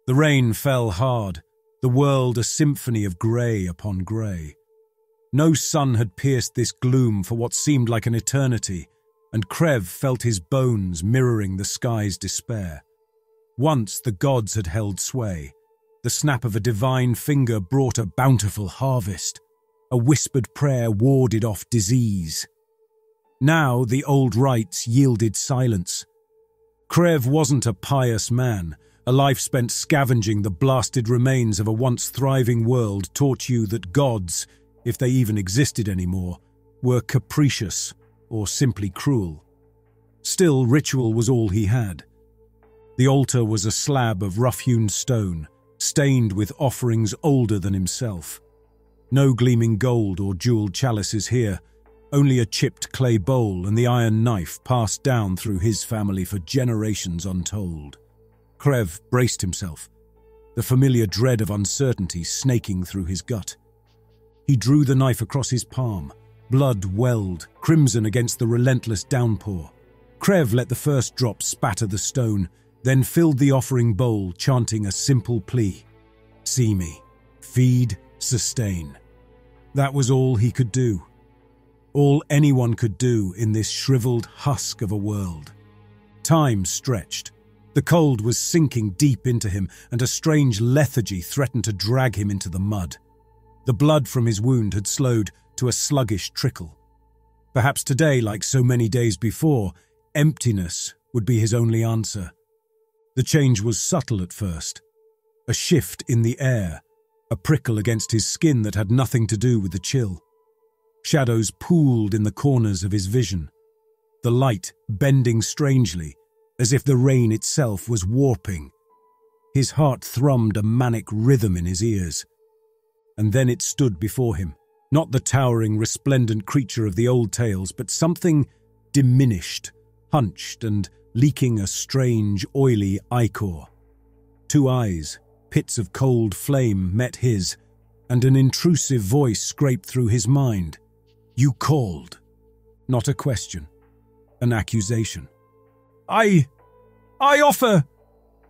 The rain fell hard, the world a symphony of grey upon grey. No sun had pierced this gloom for what seemed like an eternity, and Crev felt his bones mirroring the sky's despair. Once the gods had held sway. The snap of a divine finger brought a bountiful harvest. A whispered prayer warded off disease. Now the old rites yielded silence. Crev wasn't a pious man. A life spent scavenging the blasted remains of a once thriving world taught you that gods, if they even existed anymore, were capricious or simply cruel. Still, ritual was all he had. The altar was a slab of rough-hewn stone, stained with offerings older than himself. No gleaming gold or jeweled chalices here, only a chipped clay bowl and the iron knife passed down through his family for generations untold. Crev braced himself, the familiar dread of uncertainty snaking through his gut. He drew the knife across his palm, blood welled, crimson against the relentless downpour. Crev let the first drop spatter the stone, then filled the offering bowl, chanting a simple plea. See me. Feed, sustain. That was all he could do. All anyone could do in this shriveled husk of a world. Time stretched. The cold was sinking deep into him, and a strange lethargy threatened to drag him into the mud. The blood from his wound had slowed to a sluggish trickle. Perhaps today, like so many days before, emptiness would be his only answer. The change was subtle at first. A shift in the air, a prickle against his skin that had nothing to do with the chill. Shadows pooled in the corners of his vision, the light bending strangely, as if the rain itself was warping. His heart thrummed a manic rhythm in his ears. And then it stood before him, not the towering, resplendent creature of the old tales, but something diminished, hunched, and leaking a strange, oily ichor. Two eyes, pits of cold flame, met his, and an intrusive voice scraped through his mind. You called. Not a question, an accusation. I offer...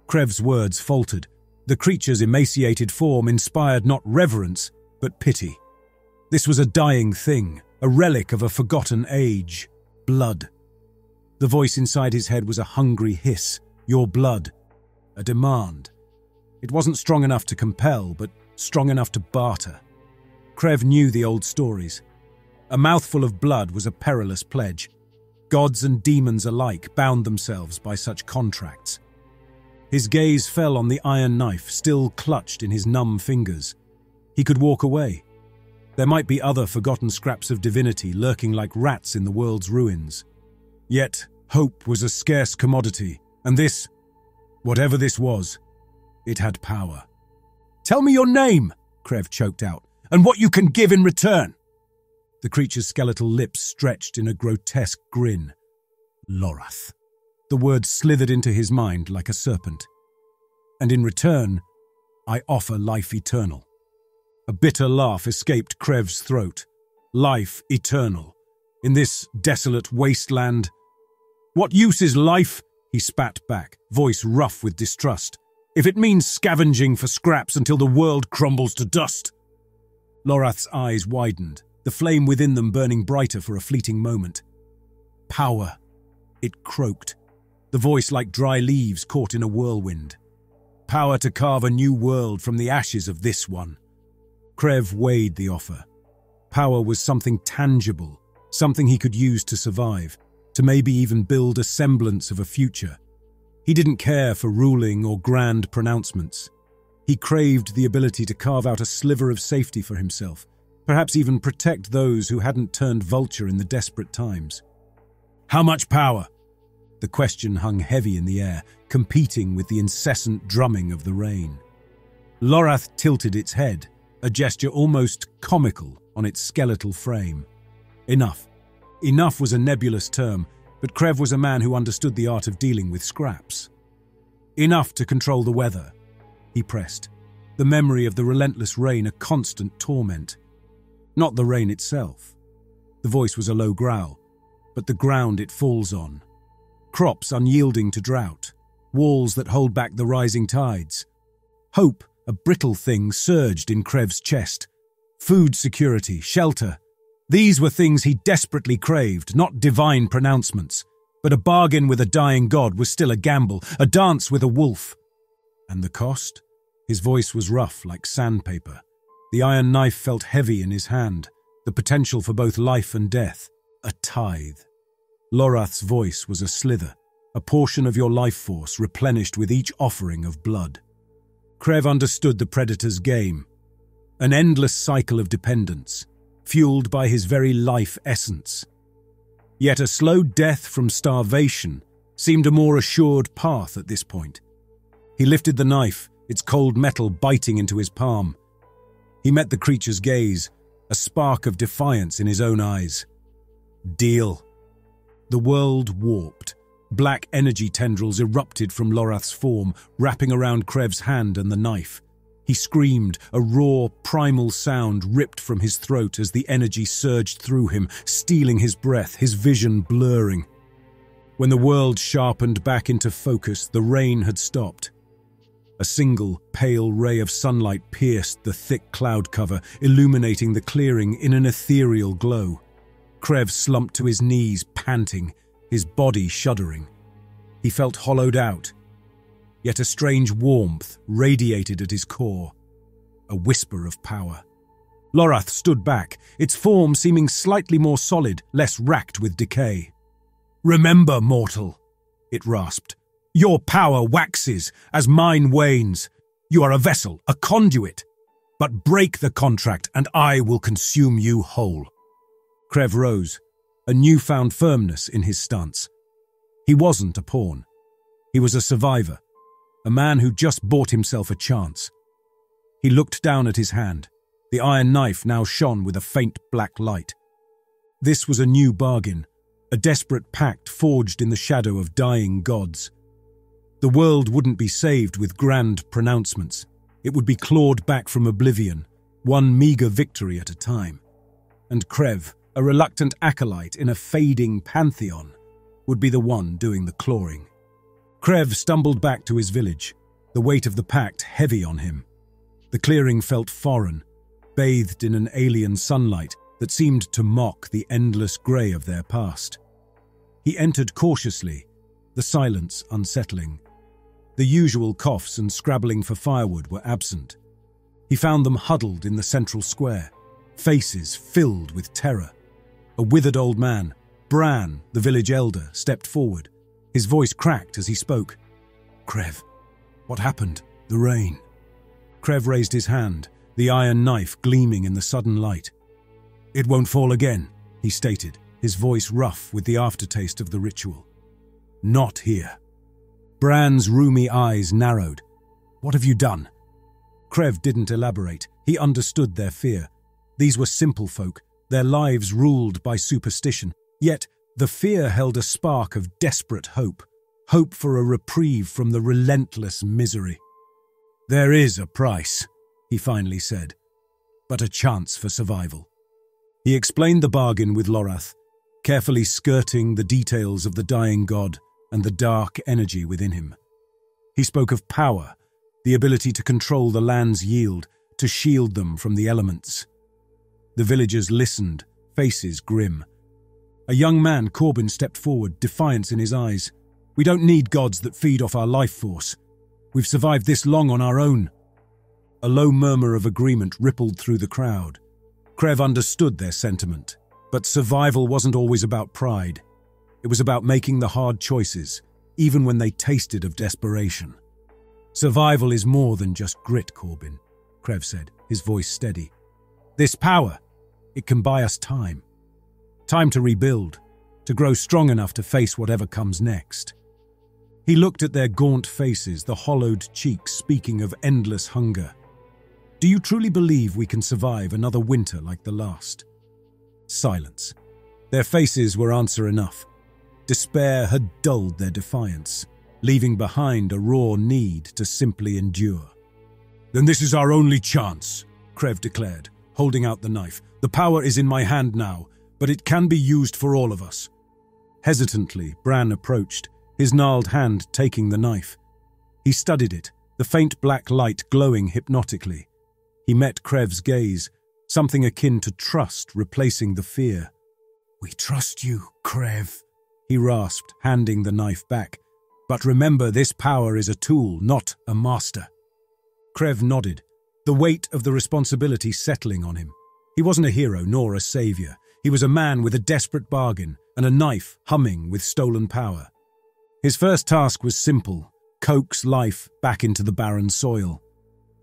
Krev's words faltered. The creature's emaciated form inspired not reverence, but pity. This was a dying thing, a relic of a forgotten age. Blood. The voice inside his head was a hungry hiss. Your blood. A demand. It wasn't strong enough to compel, but strong enough to barter. Crev knew the old stories. A mouthful of blood was a perilous pledge. Gods and demons alike bound themselves by such contracts. His gaze fell on the iron knife still clutched in his numb fingers. He could walk away. There might be other forgotten scraps of divinity lurking like rats in the world's ruins. Yet, hope was a scarce commodity, and this, whatever this was, it had power. Tell me your name, Crev choked out, and what you can give in return. The creature's skeletal lips stretched in a grotesque grin. Lorath. The word slithered into his mind like a serpent. And in return, I offer life eternal. A bitter laugh escaped Krev's throat. Life eternal. In this desolate wasteland. What use is life? He spat back, voice rough with distrust. If it means scavenging for scraps until the world crumbles to dust. Lorath's eyes widened, the flame within them burning brighter for a fleeting moment. Power. It croaked. The voice like dry leaves caught in a whirlwind. Power to carve a new world from the ashes of this one. Crev weighed the offer. Power was something tangible, something he could use to survive, to maybe even build a semblance of a future. He didn't care for ruling or grand pronouncements. He craved the ability to carve out a sliver of safety for himself, perhaps even protect those who hadn't turned vulture in the desperate times. How much power? The question hung heavy in the air, competing with the incessant drumming of the rain. Lorath tilted its head, a gesture almost comical on its skeletal frame. Enough. Enough was a nebulous term, but Crev was a man who understood the art of dealing with scraps. Enough to control the weather, he pressed, the memory of the relentless rain a constant torment. Not the rain itself. The voice was a low growl, but the ground it falls on. Crops unyielding to drought, walls that hold back the rising tides. Hope, a brittle thing, surged in Krev's chest. Food security, shelter. These were things he desperately craved, not divine pronouncements. But a bargain with a dying god was still a gamble, a dance with a wolf. And the cost? His voice was rough like sandpaper. The iron knife felt heavy in his hand, the potential for both life and death. A tithe. Lorath's voice was a slither, a portion of your life force replenished with each offering of blood. Krev understood the predator's game. An endless cycle of dependence, fueled by his very life essence. Yet a slow death from starvation seemed a more assured path at this point. He lifted the knife, its cold metal biting into his palm. He met the creature's gaze, a spark of defiance in his own eyes. Deal. The world warped. Black energy tendrils erupted from Lorath's form, wrapping around Krev's hand and the knife. He screamed, a raw, primal sound ripped from his throat as the energy surged through him, stealing his breath, his vision blurring. When the world sharpened back into focus, the rain had stopped. A single, pale ray of sunlight pierced the thick cloud cover, illuminating the clearing in an ethereal glow. Krev slumped to his knees, panting, his body shuddering. He felt hollowed out, yet a strange warmth radiated at his core, a whisper of power. Lorath stood back, its form seeming slightly more solid, less racked with decay. "Remember, mortal," it rasped. "Your power waxes as mine wanes. You are a vessel, a conduit. But break the contract and I will consume you whole." Krev rose, a newfound firmness in his stance. He wasn't a pawn. He was a survivor, a man who just bought himself a chance. He looked down at his hand. The iron knife now shone with a faint black light. This was a new bargain, a desperate pact forged in the shadow of dying gods. The world wouldn't be saved with grand pronouncements. It would be clawed back from oblivion, one meager victory at a time. And Krev, a reluctant acolyte in a fading pantheon, would be the one doing the clawing. Krev stumbled back to his village, the weight of the pact heavy on him. The clearing felt foreign, bathed in an alien sunlight that seemed to mock the endless grey of their past. He entered cautiously, the silence unsettling. The usual coughs and scrabbling for firewood were absent. He found them huddled in the central square, faces filled with terror. A withered old man, Bran, the village elder, stepped forward. His voice cracked as he spoke. "Krev, what happened? The rain." Krev raised his hand, the iron knife gleaming in the sudden light. "It won't fall again," he stated, his voice rough with the aftertaste of the ritual. "Not here." Bran's roomy eyes narrowed. "What have you done?" Krev didn't elaborate. He understood their fear. These were simple folk, their lives ruled by superstition. Yet the fear held a spark of desperate hope, hope for a reprieve from the relentless misery. "There is a price," he finally said, "but a chance for survival." He explained the bargain with Lorath, carefully skirting the details of the dying god and the dark energy within him. He spoke of power, the ability to control the land's yield, to shield them from the elements. The villagers listened, faces grim. A young man, Corbin, stepped forward, defiance in his eyes. "We don't need gods that feed off our life force. We've survived this long on our own." A low murmur of agreement rippled through the crowd. Krev understood their sentiment, but survival wasn't always about pride. It was about making the hard choices, even when they tasted of desperation. "Survival is more than just grit, Corbin," Krev said, his voice steady. "This power, it can buy us time. Time to rebuild, to grow strong enough to face whatever comes next." He looked at their gaunt faces, the hollowed cheeks speaking of endless hunger. "Do you truly believe we can survive another winter like the last?" Silence. Their faces were answer enough. Despair had dulled their defiance, leaving behind a raw need to simply endure. "Then this is our only chance," Krev declared, holding out the knife. "The power is in my hand now, but it can be used for all of us." Hesitantly, Bran approached, his gnarled hand taking the knife. He studied it, the faint black light glowing hypnotically. He met Krev's gaze, something akin to trust replacing the fear. "We trust you, Krev," he rasped, handing the knife back. "But remember, this power is a tool, not a master." Krev nodded, the weight of the responsibility settling on him. He wasn't a hero nor a savior. He was a man with a desperate bargain and a knife humming with stolen power. His first task was simple: coax life back into the barren soil.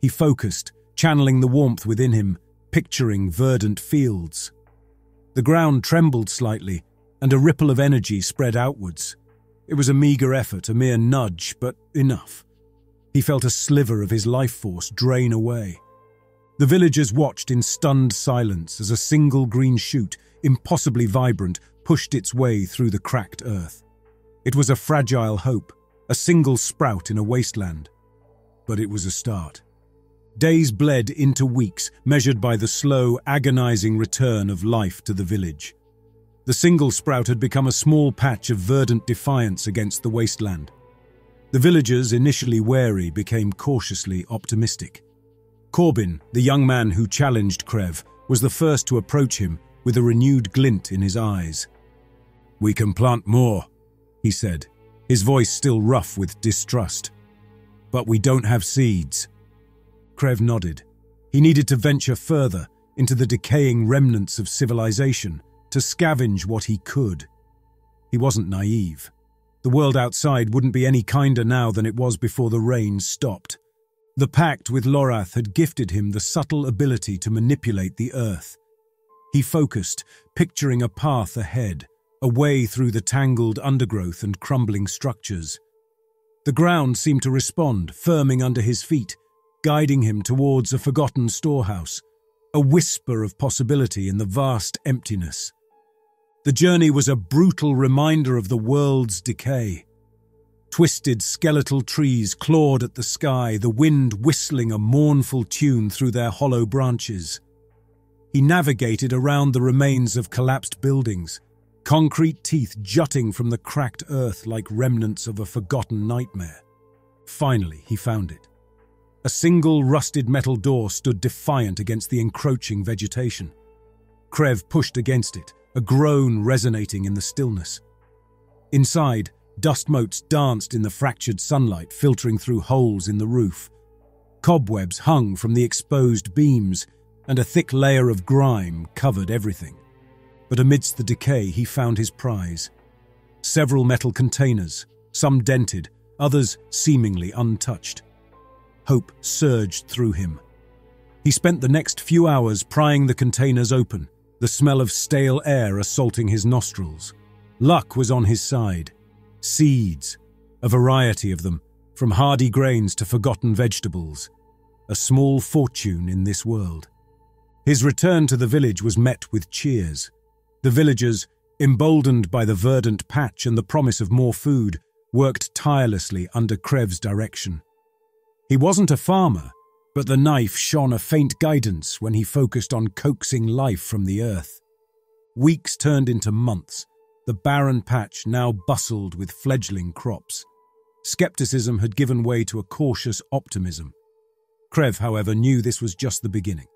He focused, channeling the warmth within him, picturing verdant fields. The ground trembled slightly, and a ripple of energy spread outwards. It was a meager effort, a mere nudge, but enough. He felt a sliver of his life force drain away. The villagers watched in stunned silence as a single green shoot, impossibly vibrant, pushed its way through the cracked earth. It was a fragile hope, a single sprout in a wasteland. But it was a start. Days bled into weeks, measured by the slow, agonizing return of life to the village. The single sprout had become a small patch of verdant defiance against the wasteland. The villagers, initially wary, became cautiously optimistic. Corbin, the young man who challenged Krev, was the first to approach him with a renewed glint in his eyes. "We can plant more," he said, his voice still rough with distrust. "But we don't have seeds." Krev nodded. He needed to venture further into the decaying remnants of civilization, to scavenge what he could. He wasn't naive. The world outside wouldn't be any kinder now than it was before the rain stopped. The pact with Lorath had gifted him the subtle ability to manipulate the earth. He focused, picturing a path ahead, a way through the tangled undergrowth and crumbling structures. The ground seemed to respond, firming under his feet, guiding him towards a forgotten storehouse, a whisper of possibility in the vast emptiness. The journey was a brutal reminder of the world's decay. Twisted skeletal trees clawed at the sky, the wind whistling a mournful tune through their hollow branches. He navigated around the remains of collapsed buildings, concrete teeth jutting from the cracked earth like remnants of a forgotten nightmare. Finally, he found it. A single rusted metal door stood defiant against the encroaching vegetation. Krev pushed against it, a groan resonating in the stillness. Inside, dust motes danced in the fractured sunlight filtering through holes in the roof. Cobwebs hung from the exposed beams, and a thick layer of grime covered everything. But amidst the decay, he found his prize. Several metal containers, some dented, others seemingly untouched. Hope surged through him. He spent the next few hours prying the containers open, the smell of stale air assaulting his nostrils. Luck was on his side. Seeds, a variety of them, from hardy grains to forgotten vegetables. A small fortune in this world. His return to the village was met with cheers. The villagers, emboldened by the verdant patch and the promise of more food, worked tirelessly under Krev's direction. He wasn't a farmer, but the knife shone a faint guidance when he focused on coaxing life from the earth. Weeks turned into months. The barren patch now bustled with fledgling crops. Skepticism had given way to a cautious optimism. Krev, however, knew this was just the beginning.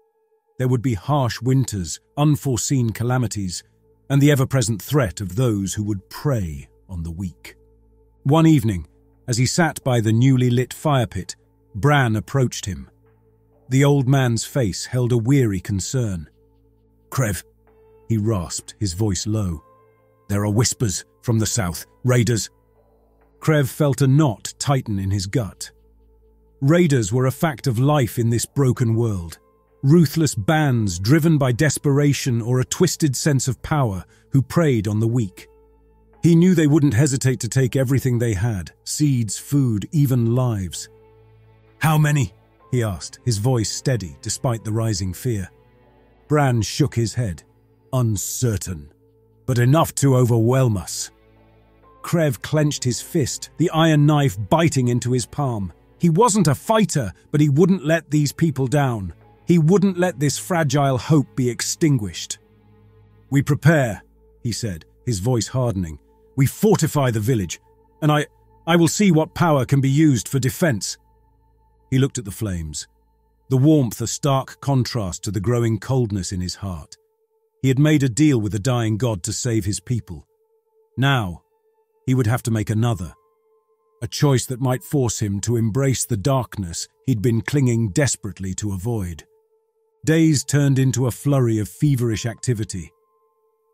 There would be harsh winters, unforeseen calamities, and the ever-present threat of those who would prey on the weak. One evening, as he sat by the newly lit fire pit, Bran approached him. The old man's face held a weary concern. "Krev," he rasped, his voice low. "There are whispers from the south. Raiders." Krev felt a knot tighten in his gut. Raiders were a fact of life in this broken world. Ruthless bands driven by desperation or a twisted sense of power who preyed on the weak. He knew they wouldn't hesitate to take everything they had, seeds, food, even lives. "How many?" he asked, his voice steady despite the rising fear. Bran shook his head. "Uncertain, but enough to overwhelm us." Krev clenched his fist, the iron knife biting into his palm. He wasn't a fighter, but he wouldn't let these people down. He wouldn't let this fragile hope be extinguished. "We prepare," he said, his voice hardening. "We fortify the village, and I will see what power can be used for defense." He looked at the flames, the warmth a stark contrast to the growing coldness in his heart. He had made a deal with the dying god to save his people. Now, he would have to make another, a choice that might force him to embrace the darkness he'd been clinging desperately to avoid. Days turned into a flurry of feverish activity.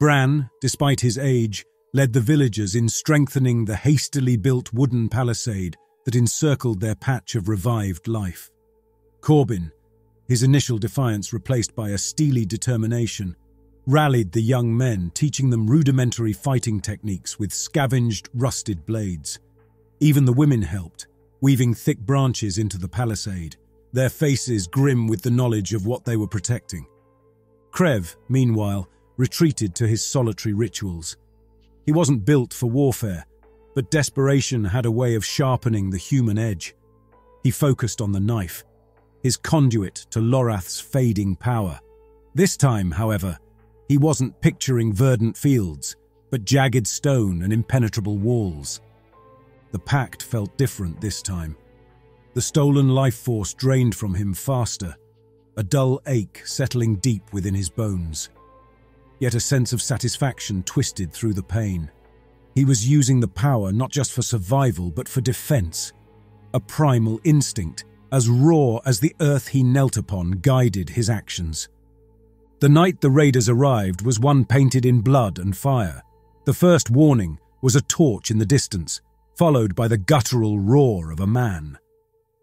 Bran, despite his age, led the villagers in strengthening the hastily built wooden palisade that encircled their patch of revived life. Corbin, his initial defiance replaced by a steely determination, rallied the young men, teaching them rudimentary fighting techniques with scavenged, rusted blades. Even the women helped, weaving thick branches into the palisade, their faces grim with the knowledge of what they were protecting. Krev, meanwhile, retreated to his solitary rituals. He wasn't built for warfare, but desperation had a way of sharpening the human edge. He focused on the knife, his conduit to Lorath's fading power. This time, however, he wasn't picturing verdant fields, but jagged stone and impenetrable walls. The pact felt different this time. The stolen life force drained from him faster, a dull ache settling deep within his bones. Yet a sense of satisfaction twisted through the pain. He was using the power not just for survival, but for defense. A primal instinct, as raw as the earth he knelt upon, guided his actions. The night the raiders arrived was one painted in blood and fire. The first warning was a torch in the distance, followed by the guttural roar of a man.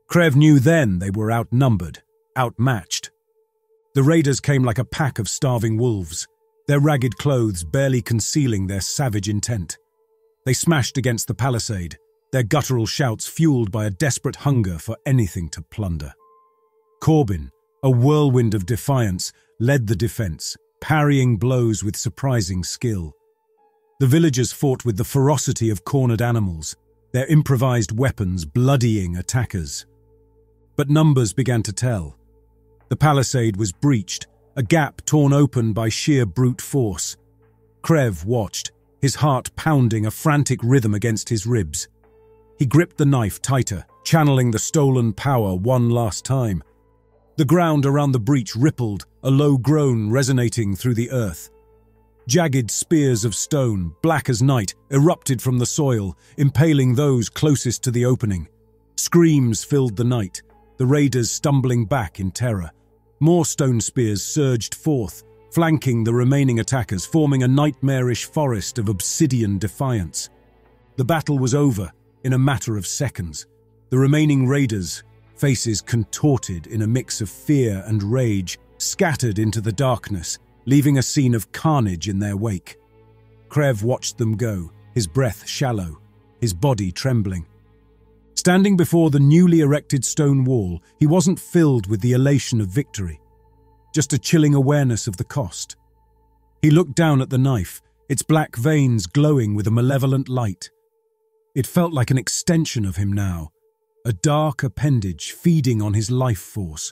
Krev knew then they were outnumbered, outmatched. The raiders came like a pack of starving wolves, their ragged clothes barely concealing their savage intent. They smashed against the palisade, their guttural shouts fueled by a desperate hunger for anything to plunder. Corbin, a whirlwind of defiance, led the defense, parrying blows with surprising skill. The villagers fought with the ferocity of cornered animals, their improvised weapons bloodying attackers. But numbers began to tell. The palisade was breached, a gap torn open by sheer brute force. Krev watched, his heart pounding a frantic rhythm against his ribs. He gripped the knife tighter, channeling the stolen power one last time. The ground around the breach rippled, a low groan resonating through the earth. Jagged spears of stone, black as night, erupted from the soil, impaling those closest to the opening. Screams filled the night, the raiders stumbling back in terror. More stone spears surged forth, flanking the remaining attackers, forming a nightmarish forest of obsidian defiance. The battle was over in a matter of seconds. The remaining raiders, faces contorted in a mix of fear and rage, scattered into the darkness, leaving a scene of carnage in their wake. Krev watched them go, his breath shallow, his body trembling. Standing before the newly erected stone wall, he wasn't filled with the elation of victory, just a chilling awareness of the cost. He looked down at the knife, its black veins glowing with a malevolent light. It felt like an extension of him now, a dark appendage feeding on his life force.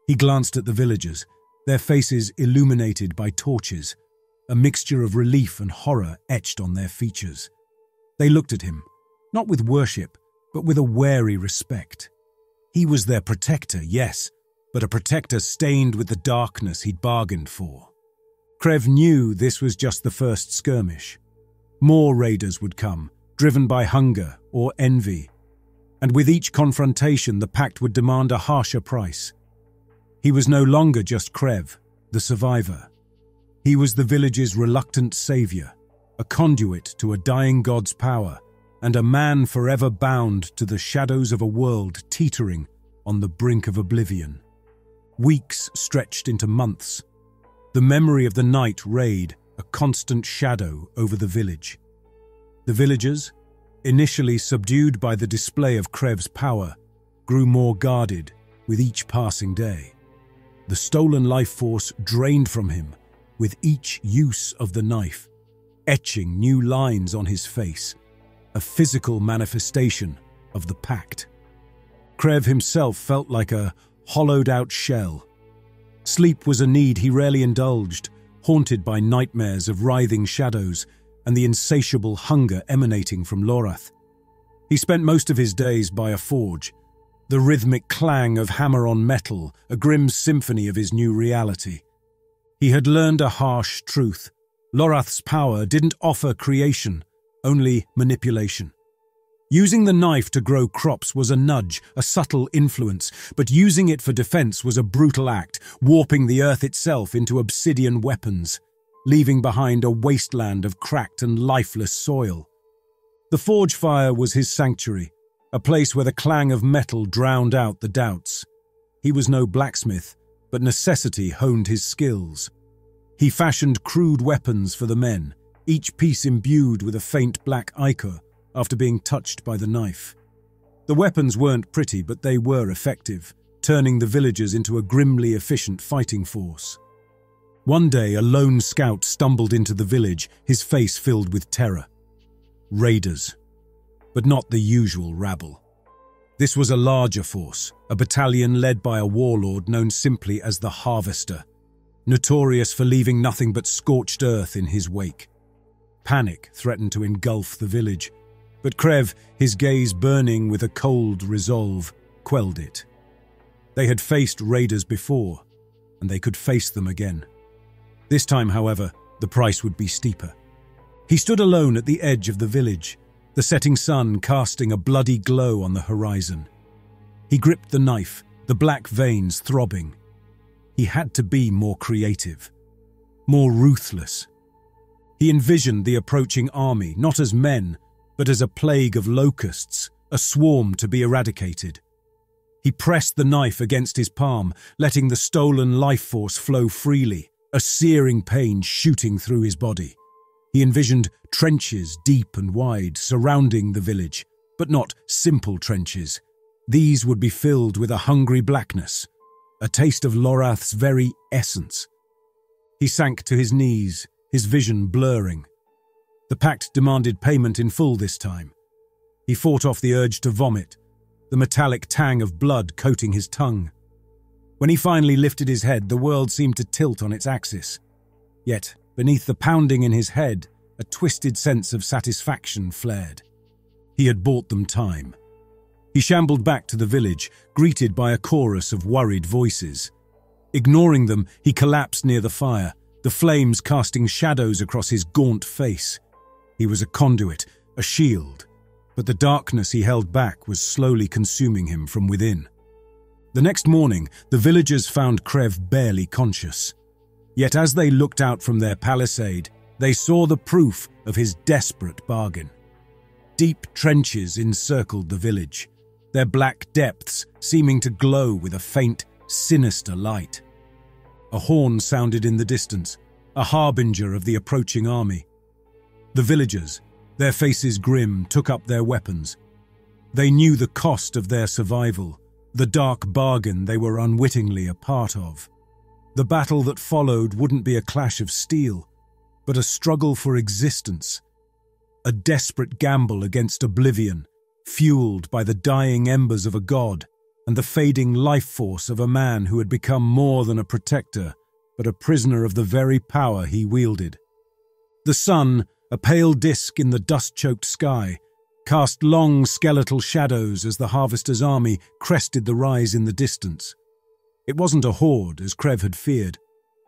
He glanced at the villagers, their faces illuminated by torches, a mixture of relief and horror etched on their features. They looked at him, not with worship, but with a wary respect. He was their protector, yes, but a protector stained with the darkness he'd bargained for. Krev knew this was just the first skirmish. More raiders would come, driven by hunger or envy, and with each confrontation the pact would demand a harsher price. He was no longer just Krev, the survivor. He was the village's reluctant savior, a conduit to a dying god's power, and a man forever bound to the shadows of a world teetering on the brink of oblivion. Weeks stretched into months. The memory of the night raid, a constant shadow over the village. The villagers, initially subdued by the display of Krev's power, grew more guarded with each passing day. The stolen life force drained from him with each use of the knife, etching new lines on his face, a physical manifestation of the pact. Krev himself felt like a hollowed-out shell. Sleep was a need he rarely indulged, haunted by nightmares of writhing shadows and the insatiable hunger emanating from Lorath. He spent most of his days by a forge, the rhythmic clang of hammer on metal, a grim symphony of his new reality. He had learned a harsh truth. Lorath's power didn't offer creation, only manipulation. Using the knife to grow crops was a nudge, a subtle influence, but using it for defense was a brutal act, warping the earth itself into obsidian weapons, leaving behind a wasteland of cracked and lifeless soil. The forge fire was his sanctuary, a place where the clang of metal drowned out the doubts. He was no blacksmith, but necessity honed his skills. He fashioned crude weapons for the men, each piece imbued with a faint black ichor after being touched by the knife. The weapons weren't pretty, but they were effective, turning the villagers into a grimly efficient fighting force. One day, a lone scout stumbled into the village, his face filled with terror. Raiders, but not the usual rabble. This was a larger force, a battalion led by a warlord known simply as the Harvester, notorious for leaving nothing but scorched earth in his wake. Panic threatened to engulf the village, but Crev, his gaze burning with a cold resolve, quelled it. They had faced raiders before, and they could face them again. This time, however, the price would be steeper. He stood alone at the edge of the village, the setting sun casting a bloody glow on the horizon. He gripped the knife, the black veins throbbing. He had to be more creative, more ruthless. He envisioned the approaching army, not as men, but as a plague of locusts, a swarm to be eradicated. He pressed the knife against his palm, letting the stolen life force flow freely, a searing pain shooting through his body. He envisioned trenches deep and wide surrounding the village, but not simple trenches. These would be filled with a hungry blackness, a taste of Lorath's very essence. He sank to his knees, his vision blurring. The pact demanded payment in full this time. He fought off the urge to vomit, the metallic tang of blood coating his tongue. When he finally lifted his head, the world seemed to tilt on its axis. Yet, beneath the pounding in his head, a twisted sense of satisfaction flared. He had bought them time. He shambled back to the village, greeted by a chorus of worried voices. Ignoring them, he collapsed near the fire, the flames casting shadows across his gaunt face. He was a conduit, a shield, but the darkness he held back was slowly consuming him from within. The next morning, the villagers found Crev barely conscious. Yet as they looked out from their palisade, they saw the proof of his desperate bargain. Deep trenches encircled the village, their black depths seeming to glow with a faint, sinister light. A horn sounded in the distance, a harbinger of the approaching army. The villagers, their faces grim, took up their weapons. They knew the cost of their survival, the dark bargain they were unwittingly a part of. The battle that followed wouldn't be a clash of steel, but a struggle for existence, a desperate gamble against oblivion, fueled by the dying embers of a god and the fading life force of a man who had become more than a protector, but a prisoner of the very power he wielded. The sun, a pale disk in the dust-choked sky, cast long skeletal shadows as the Harvester's army crested the rise in the distance. It wasn't a horde, as Crev had feared,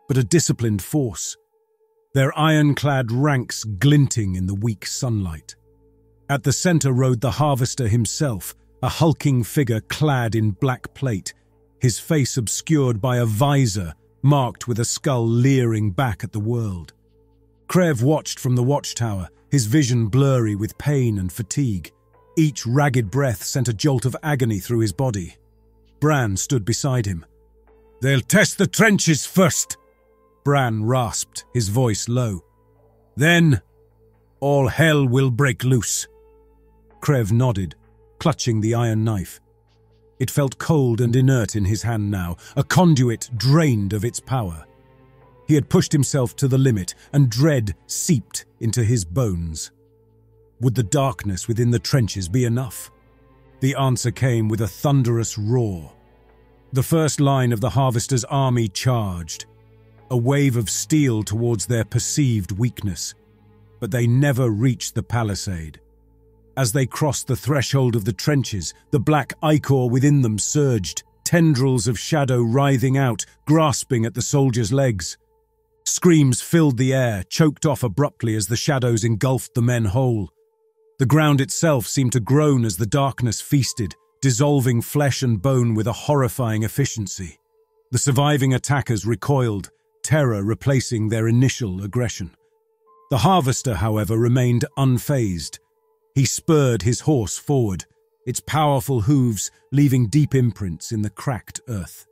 but a disciplined force, their iron-clad ranks glinting in the weak sunlight. At the center rode the Harvester himself, a hulking figure clad in black plate, his face obscured by a visor marked with a skull leering back at the world. Crev watched from the watchtower, his vision blurry with pain and fatigue. Each ragged breath sent a jolt of agony through his body. Bran stood beside him. "They'll test the trenches first," Bran rasped, his voice low. "Then, all hell will break loose." Crev nodded, clutching the iron knife. It felt cold and inert in his hand now, a conduit drained of its power. He had pushed himself to the limit, and dread seeped into his bones. Would the darkness within the trenches be enough? The answer came with a thunderous roar. The first line of the Harvester's army charged, a wave of steel towards their perceived weakness, but they never reached the palisade. As they crossed the threshold of the trenches, the black ichor within them surged, tendrils of shadow writhing out, grasping at the soldiers' legs. Screams filled the air, choked off abruptly as the shadows engulfed the men whole. The ground itself seemed to groan as the darkness feasted, dissolving flesh and bone with a horrifying efficiency. The surviving attackers recoiled, terror replacing their initial aggression. The harvester, however, remained unfazed. He spurred his horse forward, its powerful hooves leaving deep imprints in the cracked earth.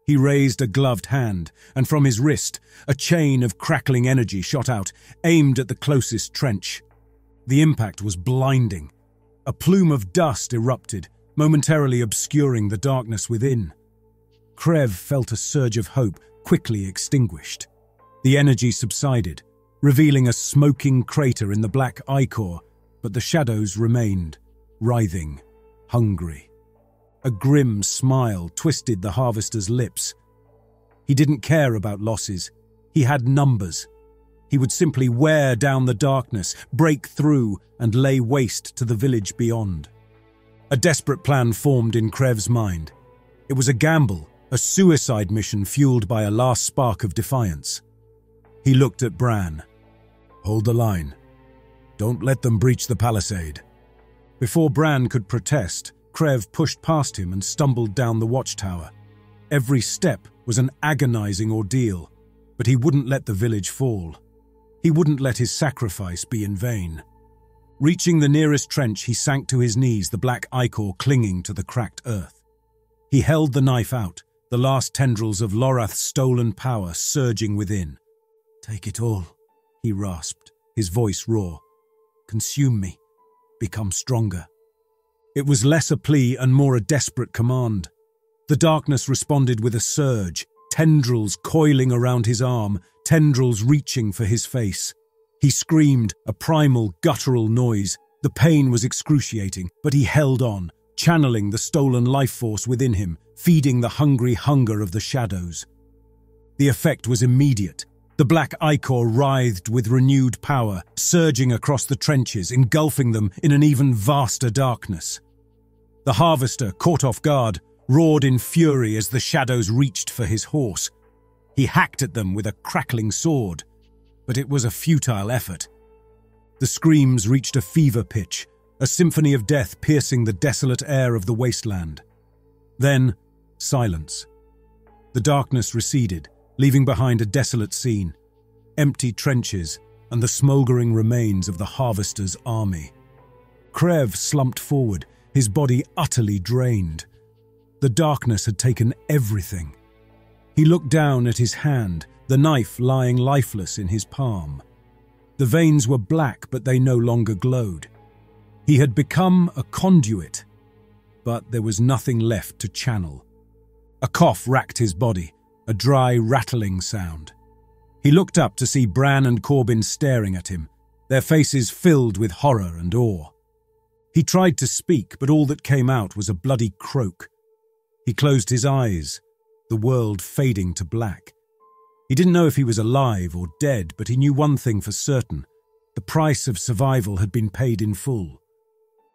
He raised a gloved hand, and from his wrist, a chain of crackling energy shot out, aimed at the closest trench. The impact was blinding. A plume of dust erupted, momentarily obscuring the darkness within. Crev felt a surge of hope quickly extinguished. The energy subsided, revealing a smoking crater in the black ichor, but the shadows remained, writhing, hungry. A grim smile twisted the harvester's lips. He didn't care about losses. He had numbers. He would simply wear down the darkness, break through, and lay waste to the village beyond. A desperate plan formed in Krev's mind. It was a gamble, a suicide mission fueled by a last spark of defiance. He looked at Bran. "Hold the line. Don't let them breach the palisade." Before Bran could protest, Crev pushed past him and stumbled down the watchtower. Every step was an agonizing ordeal, but he wouldn't let the village fall. He wouldn't let his sacrifice be in vain. Reaching the nearest trench, he sank to his knees, the black ichor clinging to the cracked earth. He held the knife out, the last tendrils of Lorath's stolen power surging within. "Take it all," he rasped, his voice raw. "Consume me. Become stronger." It was less a plea and more a desperate command. The darkness responded with a surge, tendrils coiling around his arm, tendrils reaching for his face. He screamed, a primal, guttural noise. The pain was excruciating, but he held on, channeling the stolen life force within him, feeding the hungry hunger of the shadows. The effect was immediate. The black ichor writhed with renewed power, surging across the trenches, engulfing them in an even vaster darkness. The harvester, caught off guard, roared in fury as the shadows reached for his horse. He hacked at them with a crackling sword, but it was a futile effort. The screams reached a fever pitch, a symphony of death piercing the desolate air of the wasteland. Then, silence. The darkness receded, leaving behind a desolate scene, empty trenches and the smouldering remains of the harvester's army. Crev slumped forward, his body utterly drained. The darkness had taken everything. He looked down at his hand, the knife lying lifeless in his palm. The veins were black, but they no longer glowed. He had become a conduit, but there was nothing left to channel. A cough racked his body, a dry, rattling sound. He looked up to see Bran and Corbin staring at him, their faces filled with horror and awe. He tried to speak, but all that came out was a bloody croak. He closed his eyes, the world fading to black. He didn't know if he was alive or dead, but he knew one thing for certain. The price of survival had been paid in full.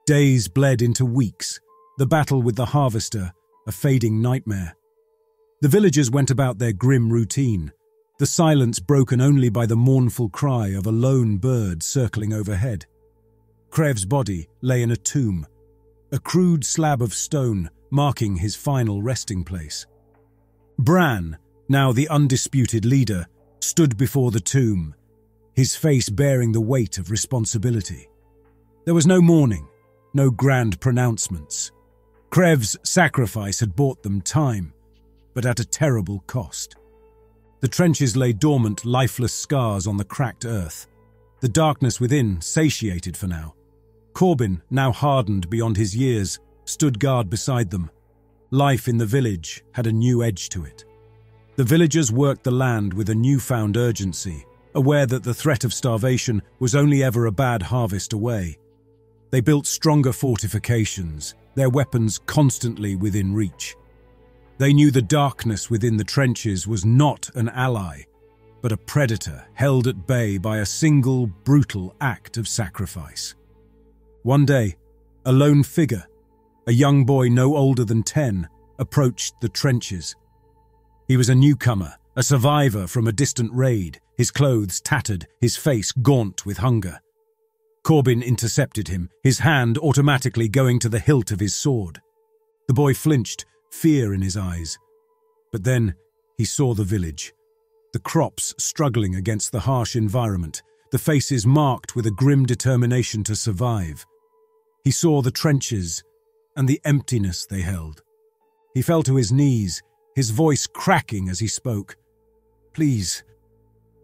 Days bled into weeks, the battle with the harvester, a fading nightmare. The villagers went about their grim routine, the silence broken only by the mournful cry of a lone bird circling overhead. Krev's body lay in a tomb, a crude slab of stone marking his final resting place. Bran, now the undisputed leader, stood before the tomb, his face bearing the weight of responsibility. There was no mourning, no grand pronouncements. Krev's sacrifice had bought them time, but at a terrible cost. The trenches lay dormant, lifeless scars on the cracked earth, the darkness within satiated for now. Corbin, now hardened beyond his years, stood guard beside them. Life in the village had a new edge to it. The villagers worked the land with a newfound urgency, aware that the threat of starvation was only ever a bad harvest away. They built stronger fortifications, their weapons constantly within reach. They knew the darkness within the trenches was not an ally, but a predator held at bay by a single brutal act of sacrifice. One day, a lone figure, a young boy no older than 10, approached the trenches. He was a newcomer, a survivor from a distant raid, his clothes tattered, his face gaunt with hunger. Corbin intercepted him, his hand automatically going to the hilt of his sword. The boy flinched, fear in his eyes. But then he saw the village, the crops struggling against the harsh environment, the faces marked with a grim determination to survive. He saw the trenches and the emptiness they held. He fell to his knees, his voice cracking as he spoke. "Please,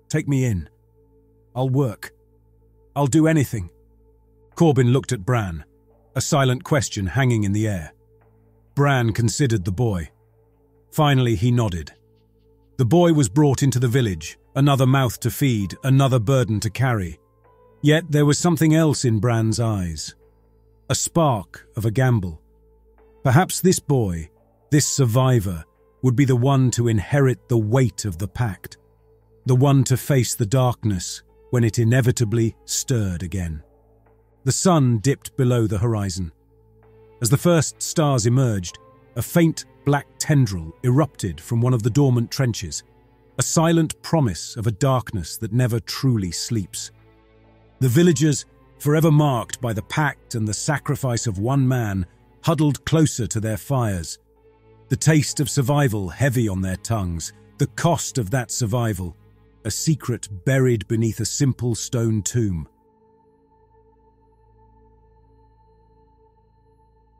take me in. I'll work. I'll do anything." Corbin looked at Bran, a silent question hanging in the air. Bran considered the boy. Finally, he nodded. The boy was brought into the village, another mouth to feed, another burden to carry. Yet there was something else in Bran's eyes. A spark of a gamble. Perhaps this boy, this survivor, would be the one to inherit the weight of the pact, the one to face the darkness when it inevitably stirred again. The sun dipped below the horizon. As the first stars emerged, a faint black tendril erupted from one of the dormant trenches, a silent promise of a darkness that never truly sleeps. The villagers, forever marked by the pact and the sacrifice of one man, huddled closer to their fires. The taste of survival heavy on their tongues, the cost of that survival, a secret buried beneath a simple stone tomb.